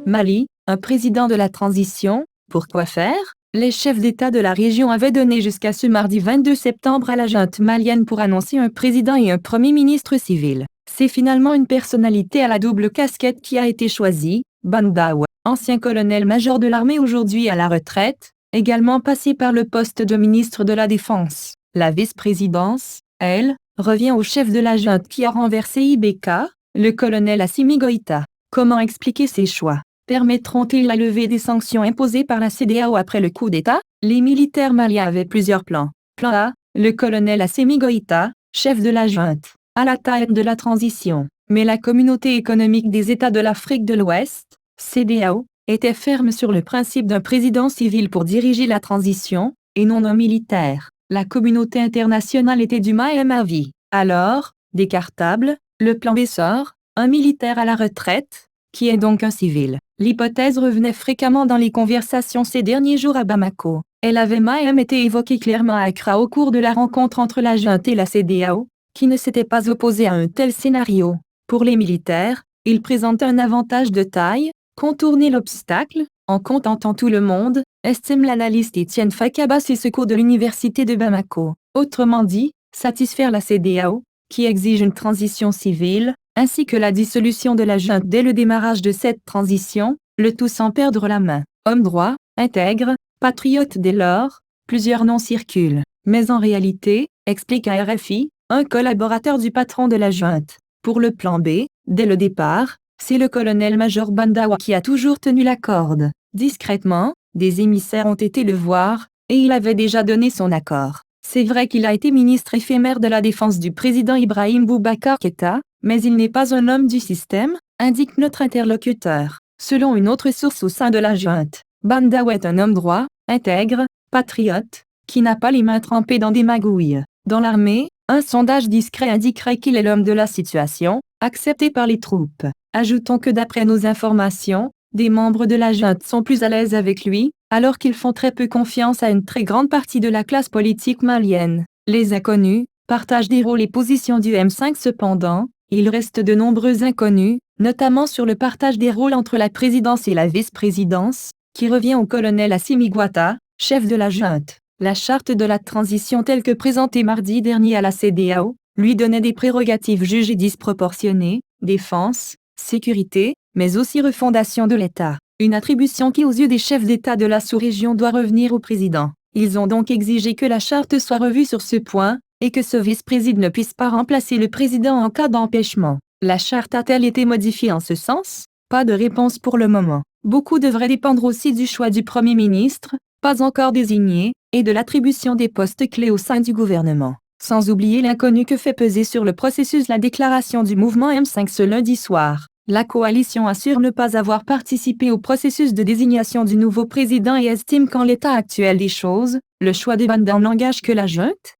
Mali, un président de la transition, pourquoi faire? Les chefs d'État de la région avaient donné jusqu'à ce mardi 22 septembre à la junte malienne pour annoncer un président et un premier ministre civil. C'est finalement une personnalité à la double casquette qui a été choisie, Bandawa, ancien colonel-major de l'armée aujourd'hui à la retraite, également passé par le poste de ministre de la Défense. La vice-présidence, elle, revient au chef de la junte qui a renversé Ibeka, le colonel Assimi Goïta. Comment expliquer ces choix? Permettront-ils la levée des sanctions imposées par la CEDEAO après le coup d'État? Les militaires maliens avaient plusieurs plans. Plan A, le colonel Assimi Goïta, chef de la junte, à la tête de la transition. Mais la communauté économique des États de l'Afrique de l'Ouest, CEDEAO, était ferme sur le principe d'un président civil pour diriger la transition, et non un militaire. La communauté internationale était du même avis. Alors, décartable, le plan B sort, un militaire à la retraite, qui est donc un civil. L'hypothèse revenait fréquemment dans les conversations ces derniers jours à Bamako. Elle avait même été évoquée clairement à Accra au cours de la rencontre entre la junte et la CEDEAO, qui ne s'était pas opposée à un tel scénario. Pour les militaires, il présentait un avantage de taille, contourner l'obstacle, en contentant tout le monde, estime l'analyste Étienne Fakaba Sissoko de l'université de Bamako. Autrement dit, satisfaire la CEDEAO, qui exige une transition civile, ainsi que la dissolution de la junte dès le démarrage de cette transition, le tout sans perdre la main. Homme droit, intègre, patriote dès lors, plusieurs noms circulent. Mais en réalité, explique à RFI, un collaborateur du patron de la junte. Pour le plan B, dès le départ, c'est le colonel-major Bandawa qui a toujours tenu la corde. Discrètement, des émissaires ont été le voir, et il avait déjà donné son accord. C'est vrai qu'il a été ministre éphémère de la Défense du président Ibrahim Boubacar Keïta, mais il n'est pas un homme du système, indique notre interlocuteur. Selon une autre source au sein de la junte, Bandawa est un homme droit, intègre, patriote, qui n'a pas les mains trempées dans des magouilles. Dans l'armée, un sondage discret indiquerait qu'il est l'homme de la situation, accepté par les troupes. Ajoutons que d'après nos informations, des membres de la junte sont plus à l'aise avec lui, alors qu'ils font très peu confiance à une très grande partie de la classe politique malienne. Les inconnus partagent des rôles et positions du M5 cependant, il reste de nombreux inconnus, notamment sur le partage des rôles entre la présidence et la vice-présidence, qui revient au colonel Assimi Goïta, chef de la junte. La charte de la transition telle que présentée mardi dernier à la CEDEAO, lui donnait des prérogatives jugées disproportionnées, défense, sécurité, mais aussi refondation de l'État. Une attribution qui aux yeux des chefs d'État de la sous-région doit revenir au président. Ils ont donc exigé que la charte soit revue sur ce point, et que ce vice-président ne puisse pas remplacer le président en cas d'empêchement. La charte a-t-elle été modifiée en ce sens? Pas de réponse pour le moment. Beaucoup devrait dépendre aussi du choix du Premier ministre, pas encore désigné, et de l'attribution des postes clés au sein du gouvernement. Sans oublier l'inconnu que fait peser sur le processus la déclaration du mouvement M5 ce lundi soir. La coalition assure ne pas avoir participé au processus de désignation du nouveau président et estime qu'en l'état actuel des choses, le choix des Bandans n'engage que la junte.